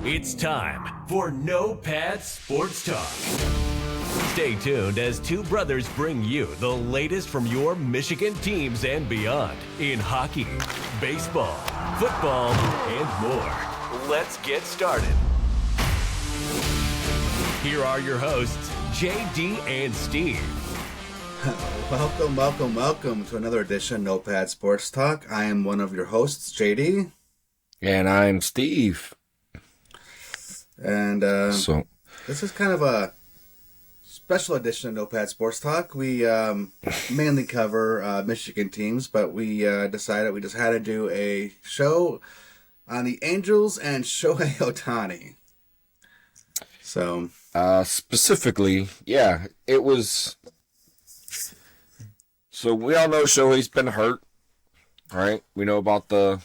It's time for No Pad Sports Talk. Stay tuned as two brothers bring you the latest from your Michigan teams and beyond in hockey, baseball, football, and more. Let's get started. Here are your hosts, JD and Steve. Welcome to another edition of No Pad Sports Talk. I am one of your hosts, JD. And I'm Steve. And this is kind of a special edition of No Pad Sports Talk. We mainly cover Michigan teams, but we decided we just had to do a show on the Angels and Shohei Ohtani. So, specifically, yeah, it was. So we all know Shohei's been hurt, right? We know about the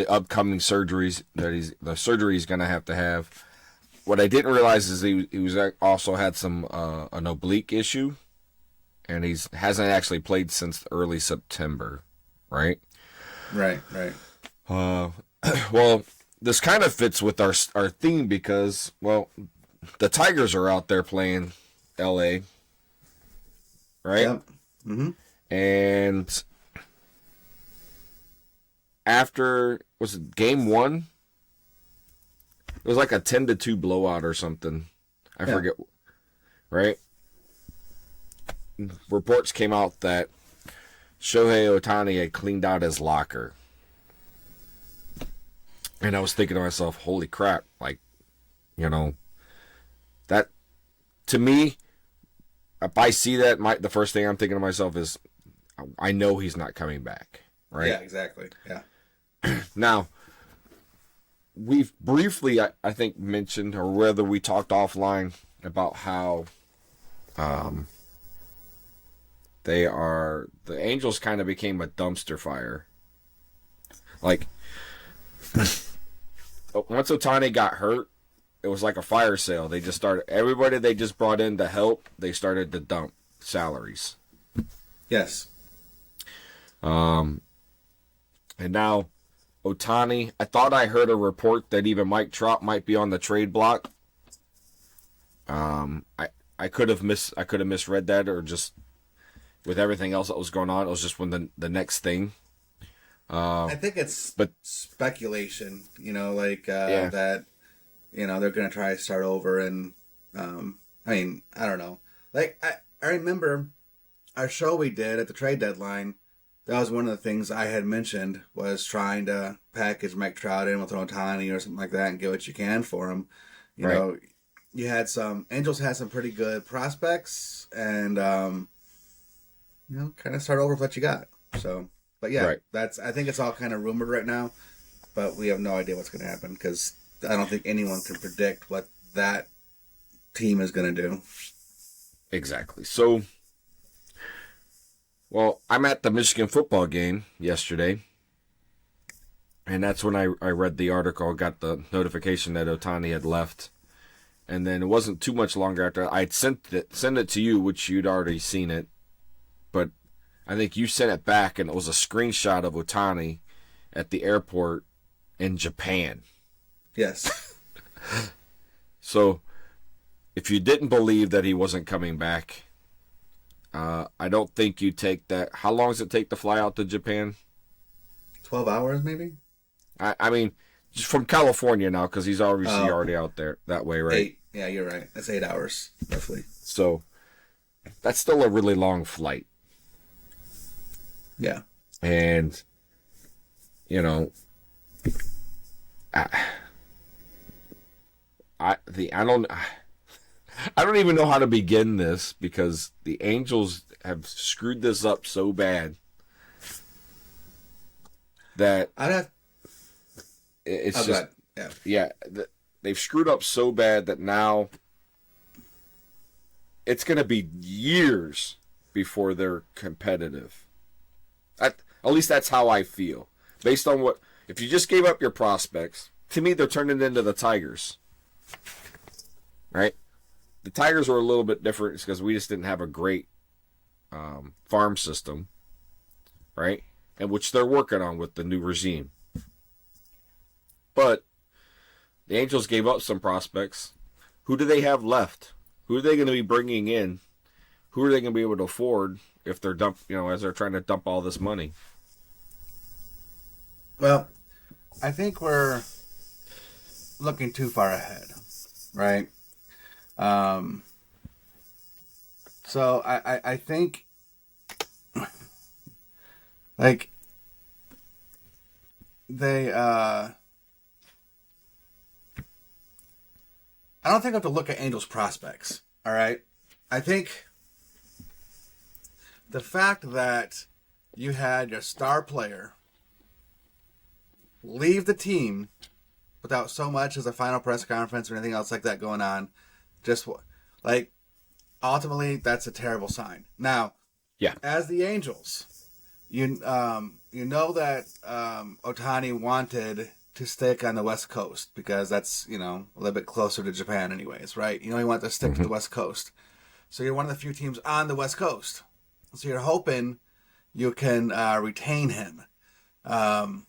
upcoming surgeries the surgery he's gonna have to have. What I didn't realize is he was also had some an oblique issue, and hasn't actually played since early September, right? Right. Well, this kind of fits with our theme because, well, the Tigers are out there playing L.A., right? Yep. Mm-hmm. And after, was it game one? It was like a 10-2 blowout or something. I forget, right? Reports came out that Shohei Ohtani had cleaned out his locker. And I was thinking to myself, holy crap, like, that, to me, if I see that, the first thing I'm thinking to myself is, I know he's not coming back, right? Yeah, exactly, yeah. Now, we've briefly, I think, mentioned, or whether we talked offline about how the Angels kind of became a dumpster fire. Like, once Ohtani got hurt, it was like a fire sale. They just started, everybody they just brought in to help, they started to dump salaries. Yes. And now, Ohtani, I thought I heard a report that even Mike Trout might be on the trade block. I could have misread that, or just with everything else that was going on, it was just when the next thing. I think it's speculation, that, they're going to try to start over. And, I don't know. Like, I remember our show we did at the trade deadline. That was one of the things I had mentioned, was trying to package Mike Trout in with Ohtani or something like that and get what you can for him. You know, you had Angels had some pretty good prospects, and, kind of start over with what you got. So, but yeah, I think it's all kind of rumored right now, but we have no idea what's going to happen because I don't think anyone can predict what that team is going to do. Exactly. So, well, I'm at the Michigan football game yesterday, and that's when I read the article, got the notification that Ohtani had left, and then it wasn't too much longer after I'd sent it to you, which you'd already seen it, but I think you sent it back, and it was a screenshot of Ohtani at the airport in Japan. Yes. So, if you didn't believe that he wasn't coming back, I don't think you take that. How long does it take to fly out to Japan? 12 hours, maybe? I mean, just from California now, because he's obviously already out there that way, right? 8. Yeah, you're right. That's 8 hours, roughly. So, that's still a really long flight. Yeah. And, I don't even know how to begin this because the Angels have screwed this up so bad that it's just they've screwed up so bad that now it's going to be years before they're competitive. At least that's how I feel. Based on if you just gave up your prospects, to me they're turning into the Tigers. Right? The Tigers were a little bit different because we just didn't have a great farm system, right? And which they're working on with the new regime. But The Angels gave up some prospects. Who do they have left? Who are they going to be bringing in? Who are they going to be able to afford if they're as they're trying to dump all this money? Well, I think we're looking too far ahead, right? So I think like they I don't think I have to look at Angels prospects, all right? I think the fact that you had your star player leave the team without so much as a final press conference or anything else like that going on, just like ultimately that's a terrible sign. Now, yeah, as the Angels, you know that Ohtani wanted to stick on the West Coast because that's a little bit closer to Japan, anyways, right? He wanted to stick to the West Coast, so you're one of the few teams on the West Coast. So you're hoping you can retain him. However,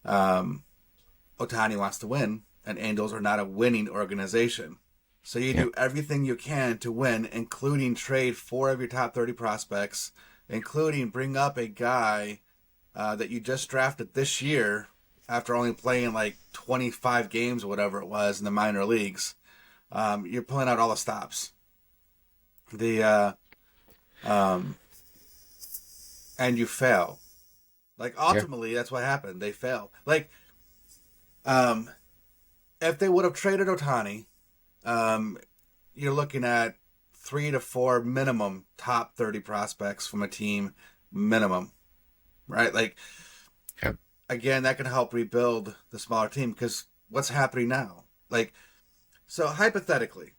Ohtani wants to win, and Angels are not a winning organization. So you do everything you can to win, including trade 4 of your top 30 prospects, including bring up a guy that you just drafted this year after only playing like 25 games or whatever it was in the minor leagues. You're pulling out all the stops. And you fail. Like, ultimately, that's what happened. They failed. Like, if they would have traded Ohtani, you're looking at 3 to 4 minimum top 30 prospects from a team, minimum. Right? Like, again, that can help rebuild the smaller team because what's happening now? Like, so hypothetically,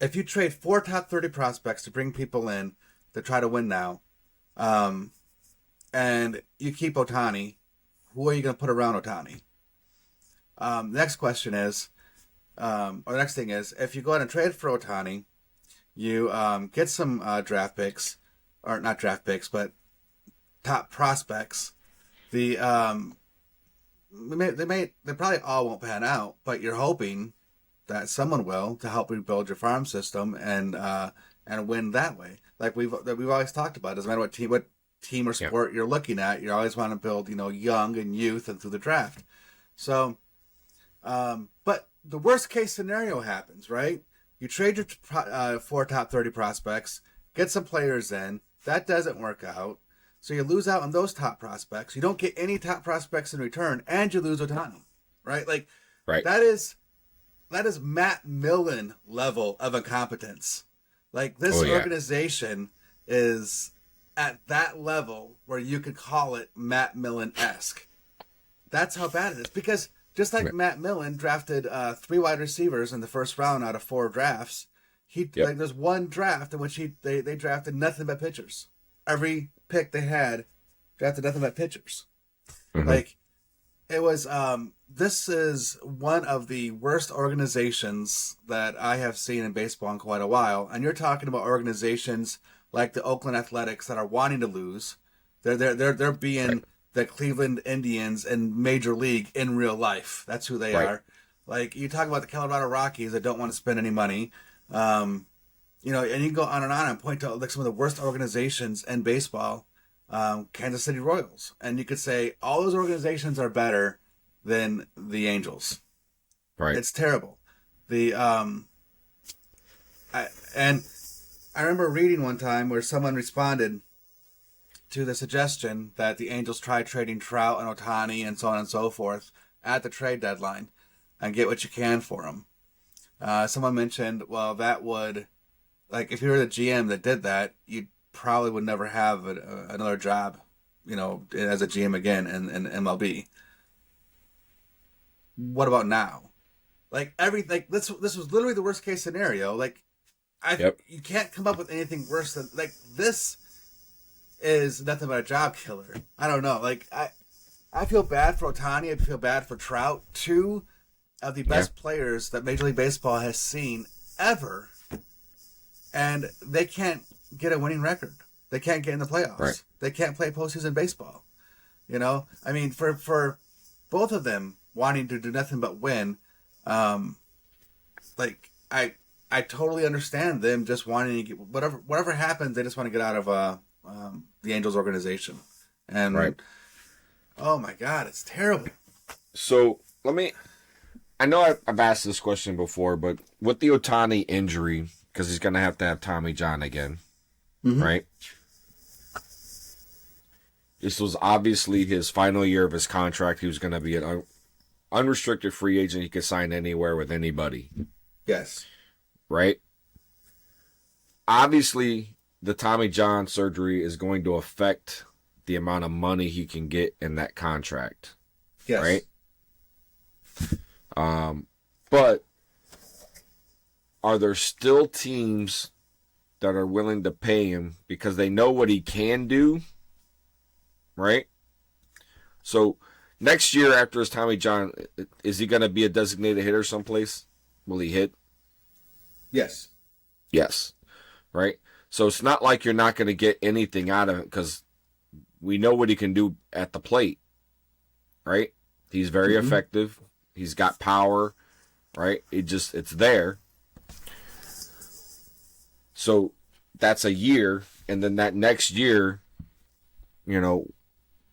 if you trade 4 top 30 prospects to bring people in to try to win now, and you keep Ohtani, who are you going to put around Ohtani? Next question is, or the next thing is, if you go ahead and trade for Ohtani, you get some draft picks, or not draft picks, but top prospects. They probably all won't pan out, but you're hoping that someone will to help rebuild your farm system and win that way. Like we've always talked about. It doesn't matter what team or sport you're looking at, you always want to build young and youth and through the draft. So, but the worst case scenario happens, right? You trade your 4 top 30 prospects, get some players in. That doesn't work out. So you lose out on those top prospects. You don't get any top prospects in return, and you lose Ohtani, right? Like, that is Matt Millen level of incompetence. Like, this organization is at that level where you could call it Matt Millen-esque. That's how bad it is. Because just like Matt Millen drafted 3 wide receivers in the first round out of 4 drafts, there's one draft in which they drafted nothing but pitchers. Every pick they had drafted nothing but pitchers. Mm-hmm. Like, it was, this is one of the worst organizations that I have seen in baseball in quite a while. And you're talking about organizations like the Oakland Athletics that are wanting to lose. They're being the Cleveland Indians in Major League in real life. That's who they are. Like, you talk about the Colorado Rockies that don't want to spend any money. And you can go on and point to like some of the worst organizations in baseball. Kansas City Royals, and you could say all those organizations are better than the Angels. Right. It's terrible. I remember reading one time where someone responded to the suggestion that the Angels try trading Trout and Ohtani and so on and so forth at the trade deadline and get what you can for them. Someone mentioned, well, that would, like, if you were the GM that did that, you'd probably would never have another job, as a GM again in MLB. What about now? Like, this was literally the worst case scenario. Like, you can't come up with anything worse than, like, this is nothing but a job killer. I don't know. Like, I feel bad for Ohtani. I feel bad for Trout. 2 of the best players that Major League Baseball has seen ever, and they can't get a winning record. They can't get in the playoffs. Right. They can't play postseason baseball. I mean, for both of them wanting to do nothing but win, like I totally understand them just wanting to get whatever happens. They just want to get out of the Angels organization, and right. Oh my God, it's terrible. So I know I've asked this question before, but with the Ohtani injury, because he's going to have Tommy John again, right? This was obviously his final year of his contract. He was going to be an unrestricted free agent. He could sign anywhere with anybody. Yes. Right? Obviously, the Tommy John surgery is going to affect the amount of money he can get in that contract. Yes. Right? But are there still teams that are willing to pay him because they know what he can do? Right? So next year after his Tommy John, is he going to be a designated hitter someplace? Will he hit? Yes. Yes. Right? So it's not like you're not going to get anything out of him because we know what he can do at the plate. Right? He's very effective. He's got power. Right? It's there. So that's a year. And then that next year, you know,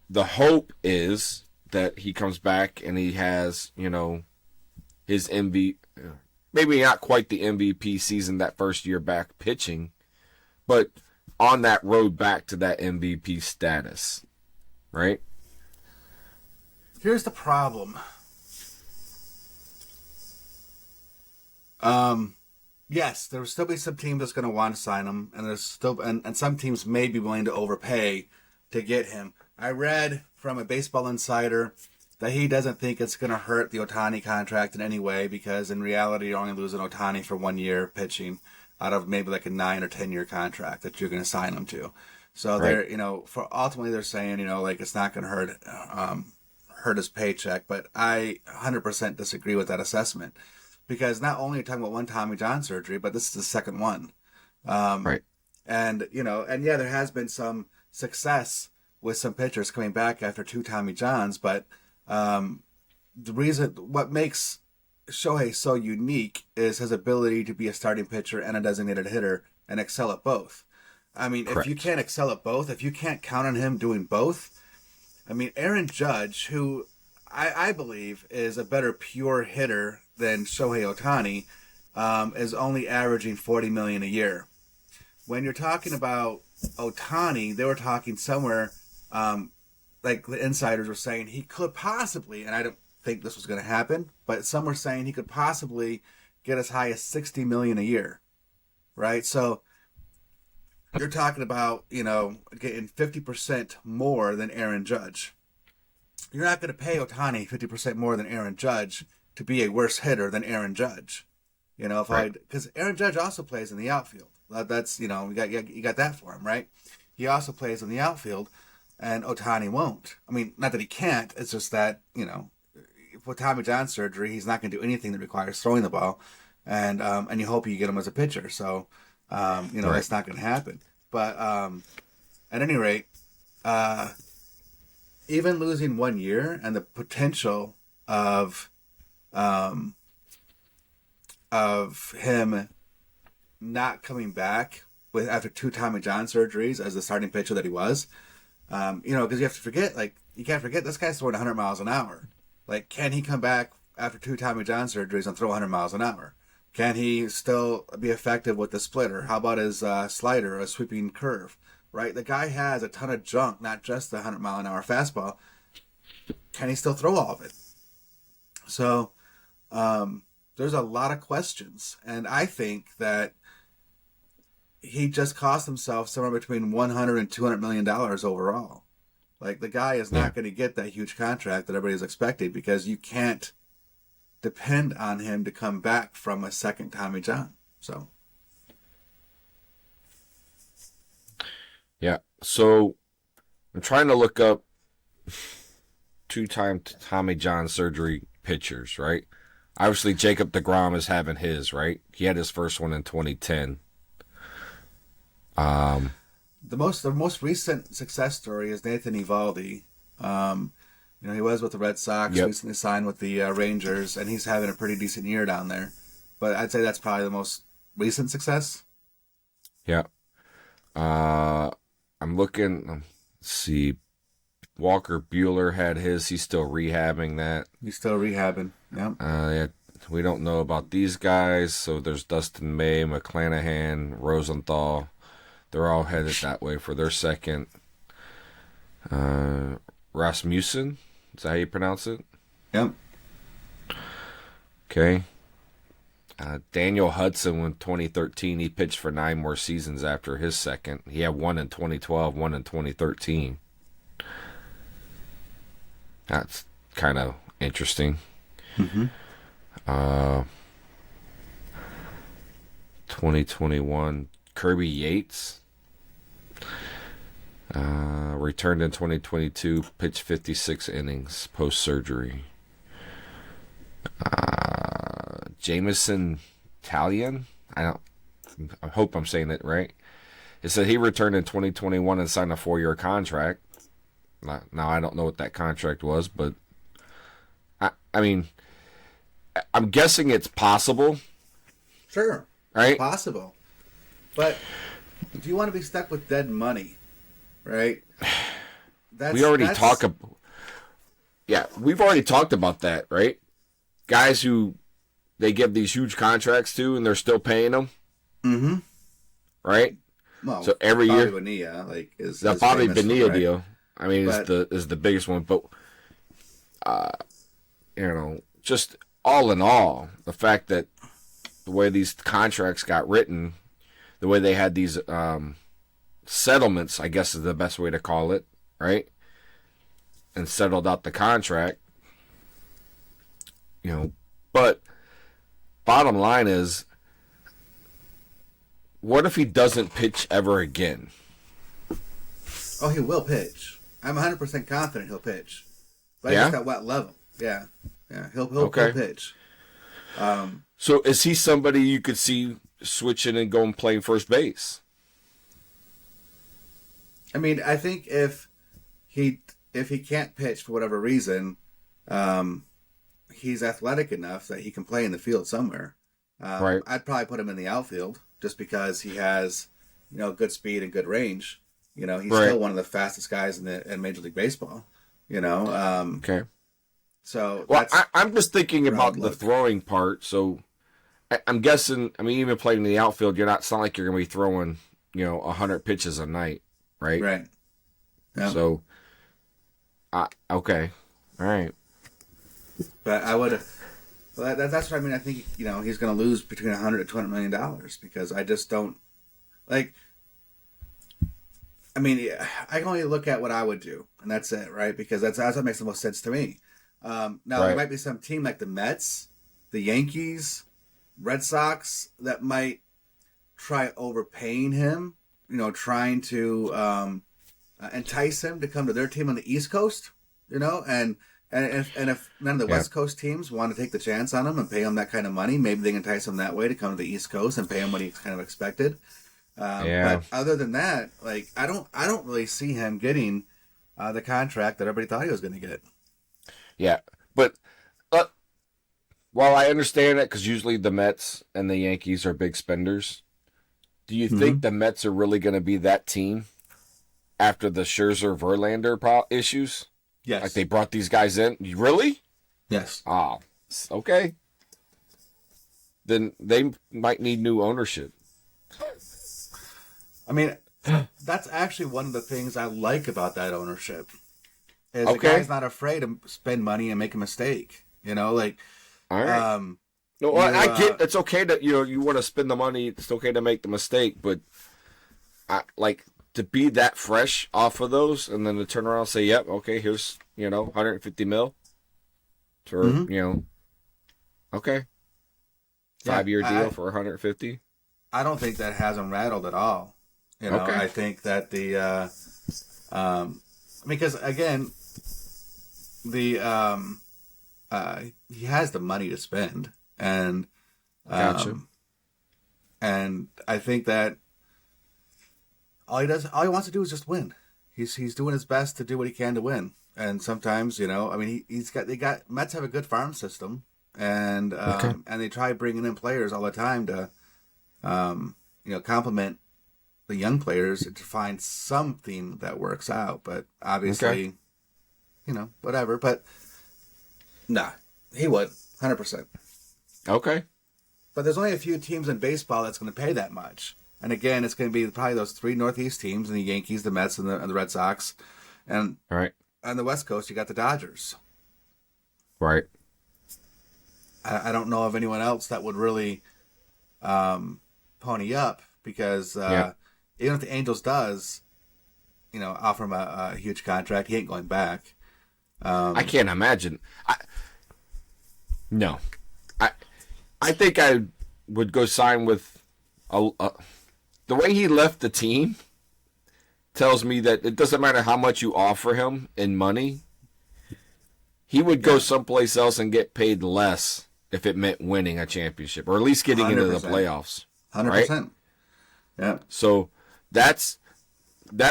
the hope is that he comes back and he has, you know, his MVP, maybe not quite the MVP season that first year back pitching, but on that road back to that MVP status, right? Here's the problem. Yes, there will still be some teams that's going to want to sign him, and there's still and some teams may be willing to overpay to get him. I read from a Baseball Insider that he doesn't think it's going to hurt the Ohtani contract in any way because in reality you're only losing Ohtani for 1 year pitching out of maybe like a 9 or 10 year contract that you're going to sign him to. So they're, you know, for ultimately they're saying, you know, like it's not going to hurt his paycheck, but I 100% disagree with that assessment because not only are you talking about one Tommy John surgery, but this is the second one. Right. And, you know, and yeah, there has been some success with some pitchers coming back after 2 Tommy Johns, but what makes Shohei so unique is his ability to be a starting pitcher and a designated hitter and excel at both. I mean, Correct. If you can't excel at both, if you can't count on him doing both, I mean, Aaron Judge, who I believe is a better pure hitter than Shohei Ohtani, is only averaging $40 million a year. When you're talking about Ohtani, they were talking somewhere, like the insiders were saying, he could possibly, and I don't think this was going to happen, but some were saying he could possibly get as high as $60 million a year, right? So you're talking about, you know, getting 50% more than Aaron Judge. You're not going to pay Ohtani 50% more than Aaron Judge to be a worse hitter than Aaron Judge. You know, because Aaron Judge also plays in the outfield. That's, you know, you got that for him, right? He also plays in the outfield, and Ohtani won't. I mean, not that he can't. It's just that, you know, with Tommy John surgery, he's not going to do anything that requires throwing the ball, and you hope you get him as a pitcher. So, you know, that's not going to happen. But at any rate, even losing 1 year and the potential of him not coming back after 2 Tommy John surgeries as the starting pitcher that he was, you know, because you can't forget this guy's throwing 100 miles an hour. Like, can he come back after 2 Tommy John surgeries and throw 100 miles an hour? Can he still be effective with the splitter? How about his slider, a sweeping curve? Right, the guy has a ton of junk, not just the 100 mile an hour fastball. Can he still throw all of it? So, there's a lot of questions, and I think that he just cost himself somewhere between $100 and $200 million overall. Like, the guy is not going to get that huge contract that everybody's expecting because you can't depend on him to come back from a second Tommy John. So, yeah. So I'm trying to look up 2-time Tommy John surgery pitchers, right? Obviously, Jacob deGrom is having his, right? He had his first one in 2010. The most recent success story is Nathan Eovaldi. You know, he was with the Red Sox, recently signed with the Rangers, and he's having a pretty decent year down there. But I'd say that's probably the most recent success. Yeah. I'm looking. Let's see. Walker Buehler had his. He's still rehabbing that. He's still rehabbing. Yep. Yeah. We don't know about these guys. So there's Dustin May, McClanahan, Rosenthal. They're all headed that way for their second. Rasmussen. Is that how you pronounce it? Yep. Okay. Daniel Hudson in 2013, he pitched for 9 more seasons after his second. He had one in 2012, one in 2013. That's kind of interesting. 2021, Kirby Yates. Returned in 2022, pitched 56 innings post-surgery. Jameson Talion, I hope I'm saying it right. It said he returned in 2021 and signed a 4-year contract. Now I don't know what that contract was, but I mean, I'm guessing it's possible. Sure, right? It's possible. But if you want to be stuck with dead money, right? We've already talked about that, right? Guys who they give these huge contracts to, and they're still paying them. Mm-hmm. Right. Well, so every year, Bonilla, is the Bobby Bonilla right? deal. I mean, is the biggest one, but just all in all, the fact that the way these contracts got written, the way they had these settlements, I guess is the best way to call it, right? And settled out the contract, but bottom line is, what if he doesn't pitch ever again? Oh, he will pitch. I'm 100% confident he'll pitch. But just at what level? Yeah. He'll pitch. So is he somebody you could see switching and going playing first base? I mean, I think if he can't pitch for whatever reason, he's athletic enough that he can play in the field somewhere. Right. I'd probably put him in the outfield just because he has, good speed and good range. He's still one of the fastest guys in Major League Baseball. Okay. So I'm just thinking about the throwing part. So I'm guessing. I mean, even playing in the outfield, it's not like you're going to be throwing 100 pitches a night, right? Right. Yep. So, okay, all right. But I would. Well, that's what I mean. I think he's going to lose between $100 and $200 million because I just don't like. I mean, I can only look at what I would do, and that's it, right? Because that's what makes the most sense to me. Now, there might be some team like the Mets, the Yankees, Red Sox that might try overpaying him, trying to entice him to come to their team on the East Coast, and if none of the West Coast teams want to take the chance on him and pay him that kind of money, maybe they can entice him that way to come to the East Coast and pay him what he kind of expected. But other than that, I don't really see him getting the contract that everybody thought he was going to get. Yeah, but while I understand it, because usually the Mets and the Yankees are big spenders, do you think the Mets are really going to be that team after the Scherzer-Verlander issues? Yes. Like they brought these guys in? Really? Yes. Ah, okay. Then they might need new ownership. I mean, that's actually one of the things I like about that ownership. Is the guy's not afraid to spend money and make a mistake. All right. No, I get it's okay that you want to spend the money. It's okay to make the mistake, but to be that fresh off of those, and then to turn around and say, "Yep, okay, here's 150 mil for okay, 5-year deal for 150." I don't think that has him rattled at all. I think that the because again, the he has the money to spend, and Gotcha. And I think that all he wants to do is just win. He's doing his best to do what he can to win. And sometimes, I mean, Mets have a good farm system, and and they try bringing in players all the time to, complement the young players to find something that works out. But obviously, whatever. But nah, he would 100%. Okay. But there's only a few teams in baseball that's going to pay that much. And again, it's going to be probably those three Northeast teams, and the Yankees, the Mets, and the Red Sox. And all right. On the West Coast, you got the Dodgers. Right. I don't know of anyone else that would really pony up because even if the Angels does, offer him a huge contract, he ain't going back. I can't imagine. No. I think I would go sign with the way he left the team tells me that it doesn't matter how much you offer him in money. He would go someplace else and get paid less if it meant winning a championship or at least getting 100%. Into the playoffs. 100%. Right? Yeah. So that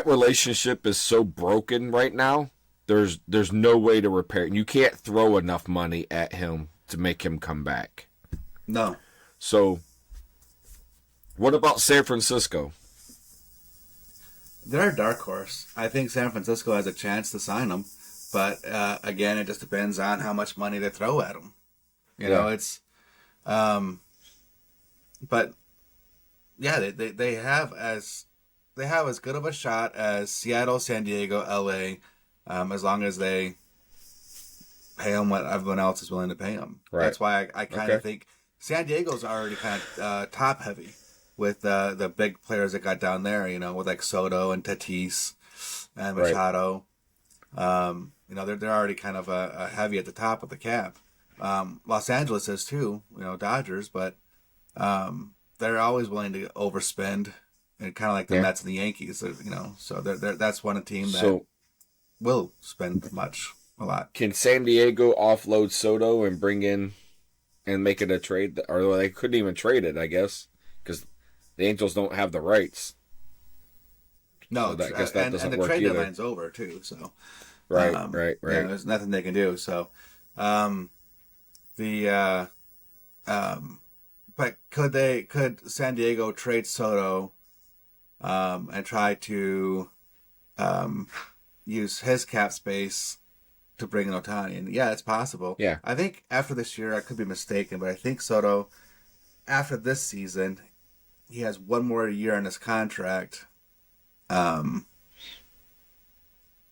relationship is so broken right now. There's no way to repair it. You can't throw enough money at him to make him come back. No. So what about San Francisco? They're a dark horse. I think San Francisco has a chance to sign him. But, again, it just depends on how much money they throw at him. You know, it's... but, yeah, they have as good of a shot as Seattle, San Diego, L.A., as long as they pay him what everyone else is willing to pay him. Right. That's why I kind of think San Diego's already kind of top-heavy with the big players that got down there, with like Soto and Tatis and Machado. Right. They're already kind of a heavy at the top of the cap. Los Angeles is too, Dodgers, but they're always willing to overspend, and kind of like the Mets and the Yankees, So that's one team that will spend a lot. Can San Diego offload Soto and bring in and make it a trade, or they couldn't even trade it, I guess, because the Angels don't have the rights. No, so I guess that doesn't and the work trade either. deadline's over too, so. Right. There's nothing they can do. So, but could San Diego trade Soto, and try to, use his cap space to bring in Ohtani? And yeah, it's possible. Yeah. I think after this year, I could be mistaken, but I think Soto, after this season, he has one more year on his contract.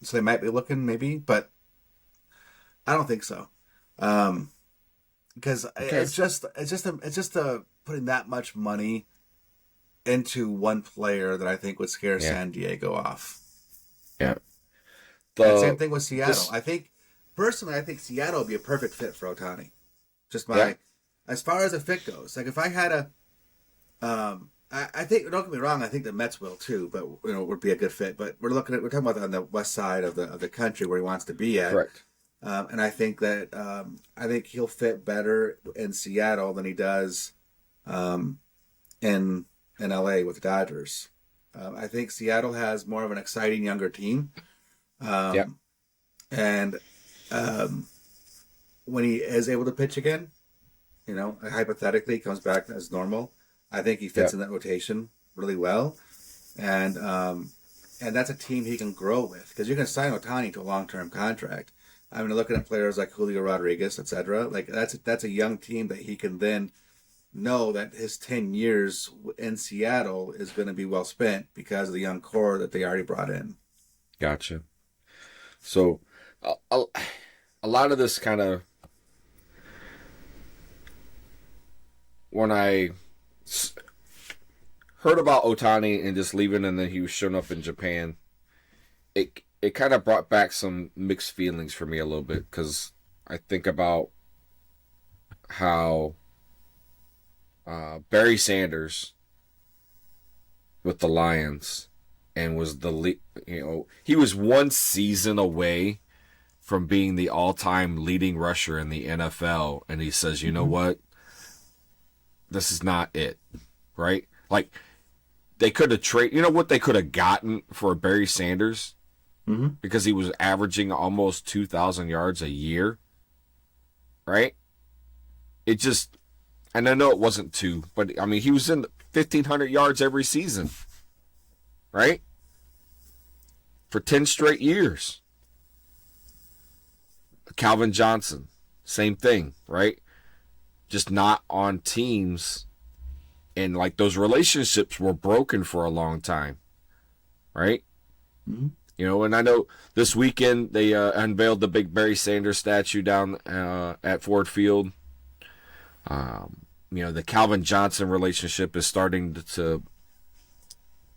So they might be looking, maybe, but I don't think so. Because it's just putting that much money into one player that I think would scare San Diego off. Yeah. Same thing with Seattle. I think Seattle would be a perfect fit for Ohtani. As far as a fit goes, like if I had I think, don't get me wrong, I think the Mets will too, but would be a good fit. But we're talking about on the west side of the country where he wants to be at. Correct. And I think that he'll fit better in Seattle than he does in LA with the Dodgers. I think Seattle has more of an exciting younger team. And when he is able to pitch again, hypothetically comes back as normal, I think he fits in that rotation really well, and that's a team he can grow with, because you can sign Ohtani to a long-term contract. I mean, looking at players like Julio Rodriguez, etc., like that's a young team that he can then know that his 10 years in Seattle is going to be well spent because of the young core that they already brought in. Gotcha. So, a lot of this kind of, when I heard about Ohtani and just leaving, and then he was showing up in Japan, it kind of brought back some mixed feelings for me a little bit, because I think about how Barry Sanders with the Lions and was he was one season away from being the all-time leading rusher in the NFL, and he says, you know what? This is not it, right? Like, they could have traded, what they could have gotten for Barry Sanders? because he was averaging almost 2,000 yards a year, right? It just, and I know it wasn't two, but I mean, he was in 1,500 yards every season, right? For 10 straight years. Calvin Johnson, same thing, right? Just not on teams, and like those relationships were broken for a long time, right? Mm-hmm. You know, and I know this weekend they unveiled the big Barry Sanders statue down at Ford Field. You know, the Calvin Johnson relationship is starting to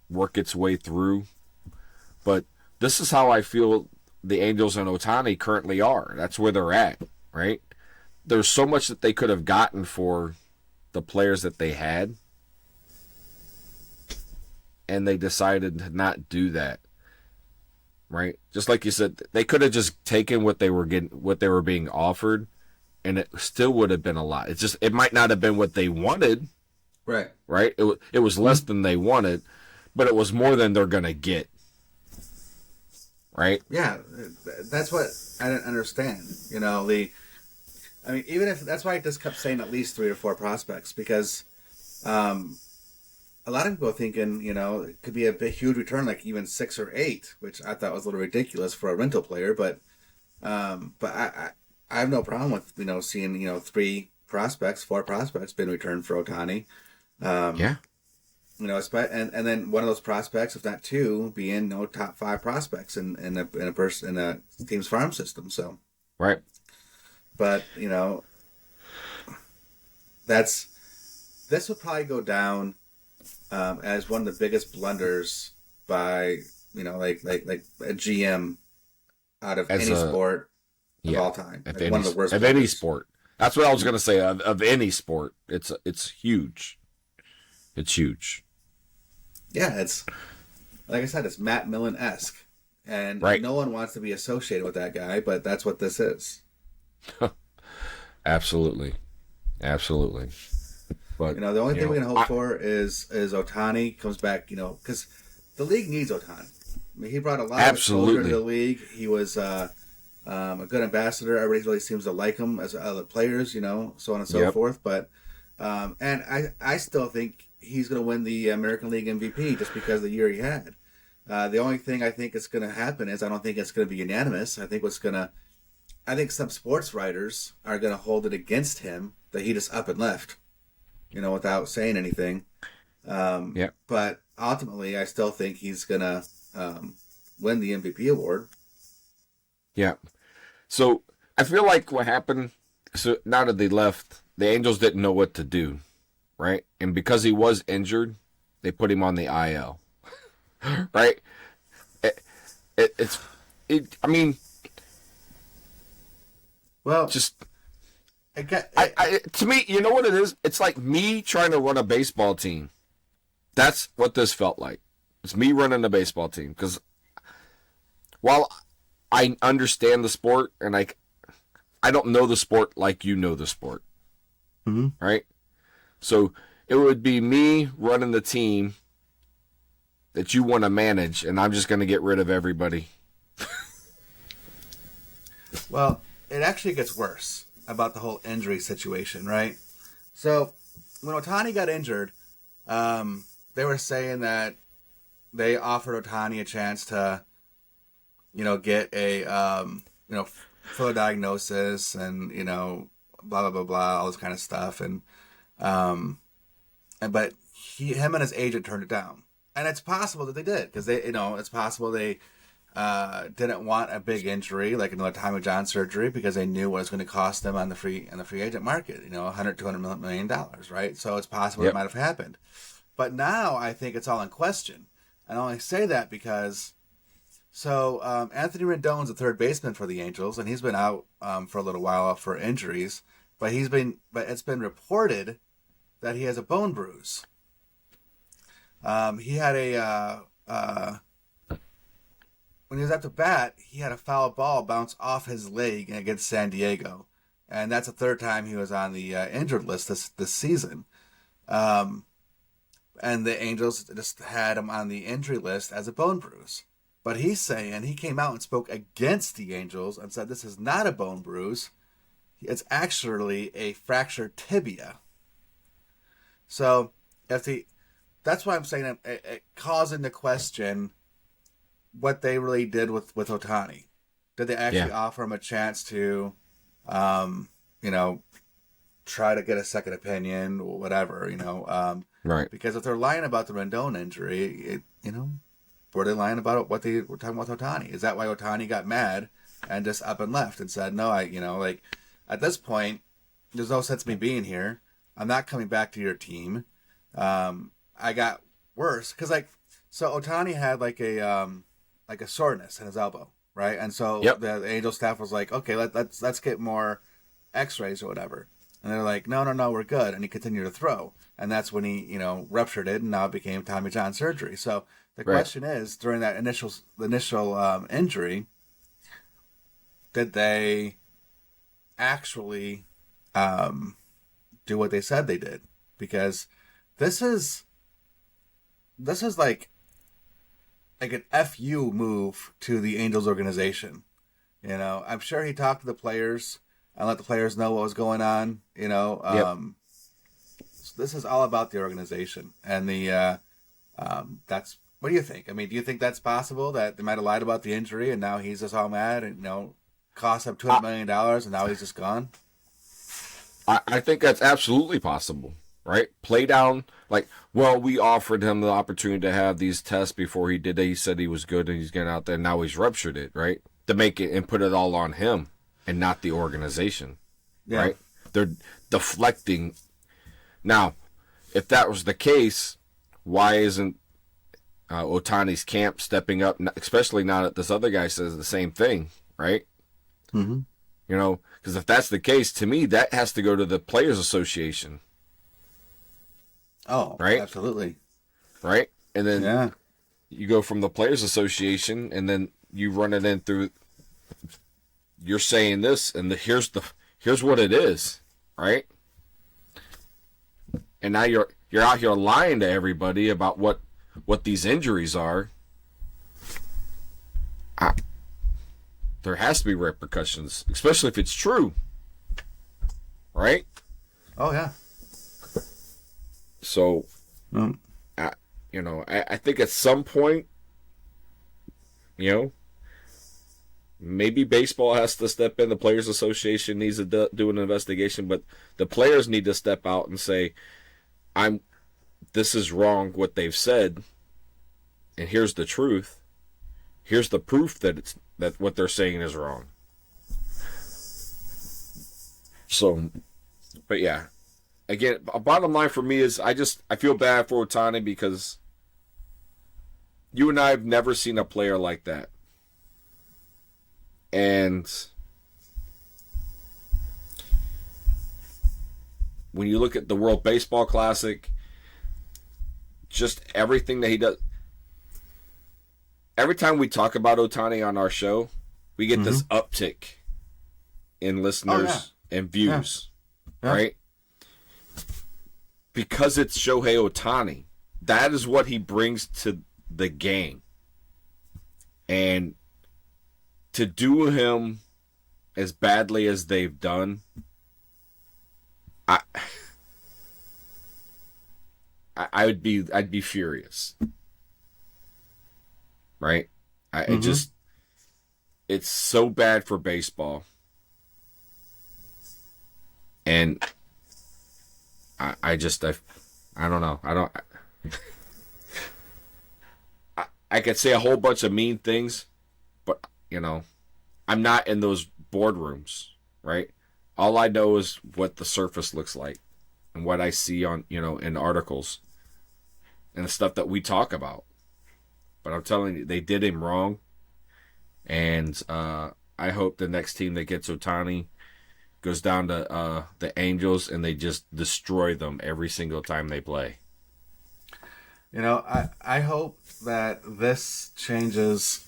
work its way through, but this is how I feel the Angels and Ohtani currently are. That's where they're at, right? There's so much that they could have gotten for the players that they had, and they decided to not do that, right? Just like you said, they could have just taken what they were getting, what they were being offered, and it still would have been a lot. It's just, it might not have been what they wanted, right? It was less than they wanted, but it was more than they're gonna get, right? Yeah, that's what I didn't understand. You know, I mean, even if that's why I just kept saying at least 3 or 4 prospects, because a lot of people are thinking, you know, it could be a big, huge return, like even 6 or 8, which I thought was a little ridiculous for a rental player. But I have no problem with, you know, seeing, you know, 3 prospects, 4 prospects being returned for Ohtani. Yeah. You know, and then one of those prospects, if not 2, being, you know, top 5 prospects in a team's farm system. So Right. But, you know, this would probably go down as one of the biggest blunders by, you know, like a GM out of any sport of all time. Like one of the worst of any sport. That's what I was going to say. Of any sport, it's huge. It's huge. Yeah, it's like I said, it's Matt Millen-esque, and no one wants to be associated with that guy, but that's what this is. Absolutely. But you know, the only thing we can hope for is Ohtani comes back. You know, because the league needs Ohtani. I mean, he brought a lot of exposure to the league. He was a good ambassador. Everybody really seems to like him as other players. You know, so on and so forth. But and I still think he's going to win the American League MVP just because of the year he had. The only thing I think is going to happen is I don't think it's going to be unanimous. I think some sports writers are going to hold it against him that he just up and left, you know, without saying anything. But ultimately, I still think he's going to win the MVP award. Yeah. So I feel like what happened, so now that they left, the Angels didn't know what to do, right? And because he was injured, they put him on the IL, right? I mean, well, just to me, you know what it is? It's like me trying to run a baseball team. That's what this felt like. It's me running a baseball team, because while I understand the sport and I don't know the sport like you know the sport, right? So it would be me running the team that you want to manage, and I'm just going to get rid of everybody. Well, it actually gets worse about the whole injury situation, right? So when Ohtani got injured, they were saying that they offered Ohtani a chance to, you know, get a, you know, full diagnosis and, you know, blah, blah, blah, blah, all this kind of stuff. But him and his agent turned it down. And it's possible that they did, because they, you know, it's possible they didn't want a big injury like another Tommy John surgery, because they knew what it was going to cost them on the free agent market. You know, $200 million, right? So it's possible it might have happened. But now I think it's all in question. And I only say that because Anthony Rendon's the third baseman for the Angels, and he's been out for a little while for injuries. But it's been reported that he has a bone bruise. He had when he was up to bat, he had a foul ball bounce off his leg against San Diego, and that's the third time he was on the injured list this season. And the Angels just had him on the injury list as a bone bruise. But he's saying he came out and spoke against the Angels and said this is not a bone bruise. It's actually a fractured tibia. So that's why I'm saying it calls into question what they really did with Ohtani. Did they actually offer him a chance to, try to get a second opinion or whatever, Right. Because if they're lying about the Rendon injury, were they lying about what they were talking about Ohtani? Is that why Ohtani got mad and just up and left and said, no, at this point, there's no sense me being here. I'm not coming back to your team. I got worse because so Ohtani had like a soreness in his elbow, right? And so the Angel staff was like, okay, let's get more X-rays or whatever. And they're like, no, we're good. And he continued to throw. And that's when he, ruptured it, and now it became Tommy John surgery. So the question is, during that initial injury, did they actually do what they said they did? Because this is like an FU move to the Angels organization. I'm sure he talked to the players and let the players know what was going on. This is all about the organization and the that's. What do you think? I mean, do you think that's possible that they might have lied about the injury and now he's just all mad and cost him $200 million and now he's just gone? I think that's absolutely possible, right? Play down, we offered him the opportunity to have these tests before he did it. He said he was good and he's getting out there. Now he's ruptured it, right? To make it and put it all on him and not the organization, right? They're deflecting. Now, if that was the case, why isn't Ohtani's camp stepping up, especially now that this other guy says the same thing, right? Mm-hmm. Because if that's the case, to me, that has to go to the Players Association. Oh, right? Absolutely. Right? And then you go from the Players Association, and then you run it in through, you're saying this, and here's what it is, right? And now you're out here lying to everybody about what these injuries are. There has to be repercussions, especially if it's true, right? Oh yeah. So, I think at some point, maybe baseball has to step in. The Players Association needs to do an investigation, but the players need to step out and say, this is wrong what they've said, and here's the truth. Here's the proof that what they're saying is wrong. So, but yeah, again, bottom line for me is I feel bad for Ohtani because you and I have never seen a player like that. And when you look at the World Baseball Classic, just everything that he does. Every time we talk about Ohtani on our show, we get this uptick in listeners and views, right? Because it's Shohei Ohtani. That is what he brings to the game. And to do him as badly as they've done, I'd be furious. Right? It's so bad for baseball. And I don't know. I could say a whole bunch of mean things, but, I'm not in those boardrooms, right? All I know is what the surface looks like and what I see on, in articles and the stuff that we talk about. But I'm telling you, they did him wrong. And I hope the next team that gets Ohtani goes down to the Angels and they just destroy them every single time they play. I hope that this changes.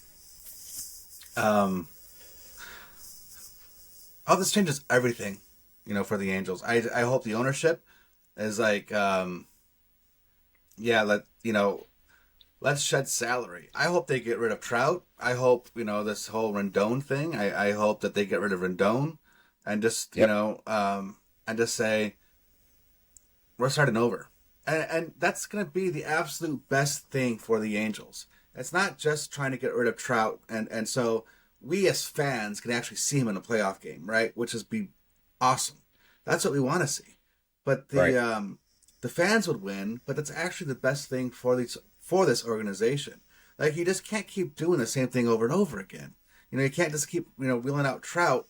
This changes everything, for the Angels. I hope the ownership is like, let's shed salary. I hope they get rid of Trout. I hope, this whole Rendon thing, I hope that they get rid of Rendon and just, and just say, we're starting over. And that's going to be the absolute best thing for the Angels. It's not just trying to get rid of Trout. And so we as fans can actually see him in a playoff game, right? Which is be awesome. That's what we want to see. But the fans would win, but that's actually the best thing for this organization. Like, you just can't keep doing the same thing over and over again. You can't just keep, wheeling out Trout,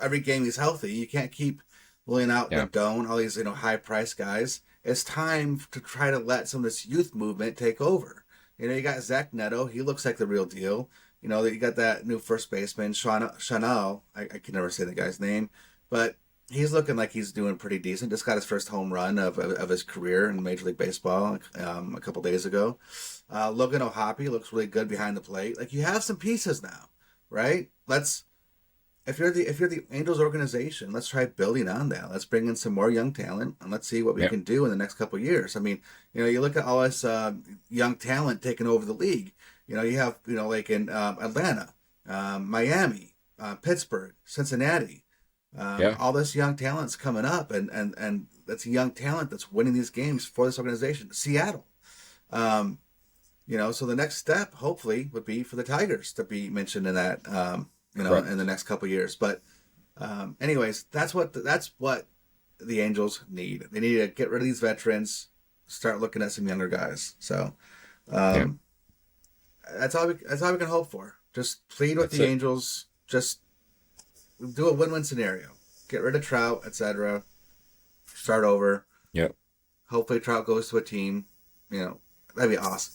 every game he's healthy. You can't keep wheeling out Rendon, all these, high-priced guys. It's time to try to let some of this youth movement take over. You got Zach Neto. He looks like the real deal. You got that new first baseman, Chanel. I can never say the guy's name. But he's looking like he's doing pretty decent. Just got his first home run of his career in Major League Baseball a couple days ago. Logan O'Hoppe looks really good behind the plate. Like, you have some pieces now, right? If you're the Angels organization, let's try building on that. Let's bring in some more young talent, and let's see what we can do in the next couple of years. I mean, you look at all this young talent taking over the league. You have, like in Atlanta, Miami, Pittsburgh, Cincinnati. All this young talent's coming up, and that's young talent that's winning these games for this organization. Seattle. So the next step, hopefully, would be for the Tigers to be mentioned in that, in the next couple of years. But anyways, that's what the Angels need. They need to get rid of these veterans, start looking at some younger guys. So that's all we can hope for. Just plead with the Angels. Just do a win-win scenario. Get rid of Trout, etc. Start over. Yep. Hopefully Trout goes to a team. That'd be awesome.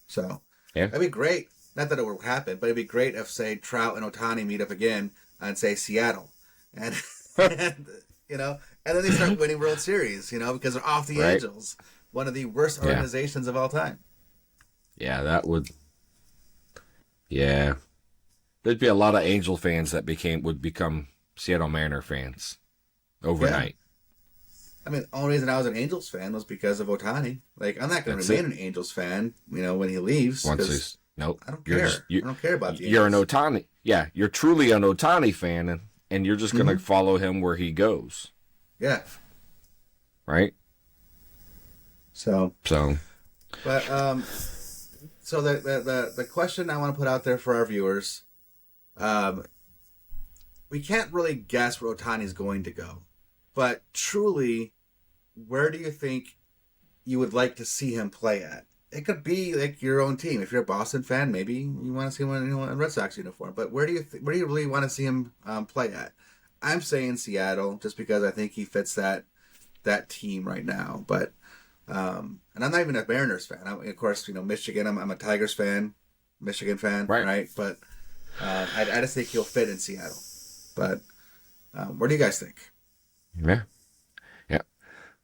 So that'd be great. Not that it would happen, but it'd be great if, say, Trout and Ohtani meet up again and, say, Seattle. And, and then they start winning World Series, because they're off the Angels. One of the worst organizations of all time. Yeah, that would... Yeah. There'd be a lot of Angel fans that would become Seattle Mariner fans overnight. I mean, the only reason I was an Angels fan was because of Ohtani. Like, I'm not going to remain an Angels fan, when he leaves. Nope. I don't care. I don't care about the Angels. You're an Ohtani. Yeah, you're truly an Ohtani fan, and you're just going to follow him where he goes. Yeah. Right? But so the question I want to put out there for our viewers, we can't really guess where Ohtani's going to go. But truly, where do you think you would like to see him play at? It could be like your own team. If you're a Boston fan, maybe you want to see him in a Red Sox uniform. But where do you really want to see him play at? I'm saying Seattle, just because I think he fits that team right now. But and I'm not even a Mariners fan. Of course, Michigan. I'm a Tigers fan, Michigan fan, right? But I just think he'll fit in Seattle. But what do you guys think? Yeah.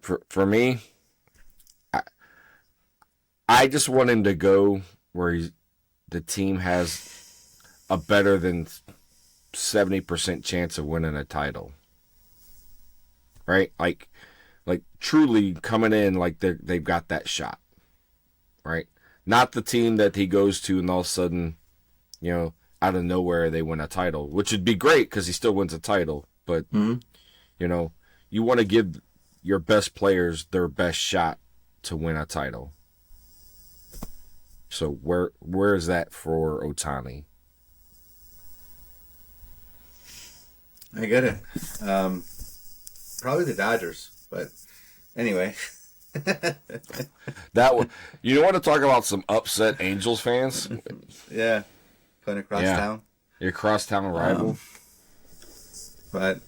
For me, I just want him to go where the team has a better than 70% chance of winning a title. Right? Like truly coming in like they've got that shot. Right? Not the team that he goes to and all of a sudden, out of nowhere they win a title, which would be great because he still wins a title. But, you want to give your best players their best shot to win a title. So where is that for Ohtani? I get it. Probably the Dodgers, but anyway. That one. You want to talk about some upset Angels fans? Yeah, playing across town. Your crosstown rival. But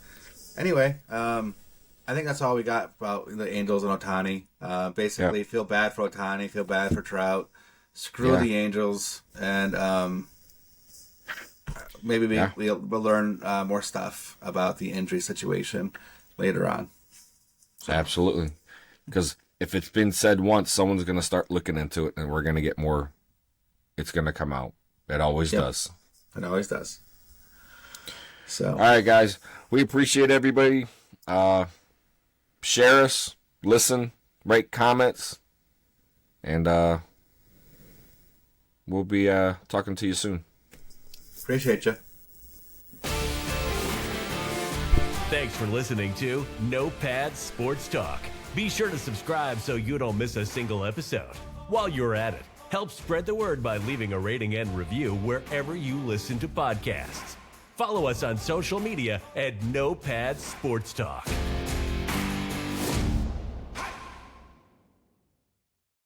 anyway, I think that's all we got about the Angels and Ohtani. Basically, feel bad for Ohtani, feel bad for Trout. Screw the Angels, and maybe we'll learn more stuff about the injury situation later on. So. Absolutely. Because if it's been said once, someone's going to start looking into it, and we're going to get more. It's going to come out. It always does. It always does. So, all right, guys. We appreciate everybody. Share us, listen, write comments, and we'll be talking to you soon. Appreciate you. Thanks for listening to No Pads Sports Talk. Be sure to subscribe so you don't miss a single episode. While you're at it, help spread the word by leaving a rating and review wherever you listen to podcasts. Follow us on social media at No Pads Sports Talk.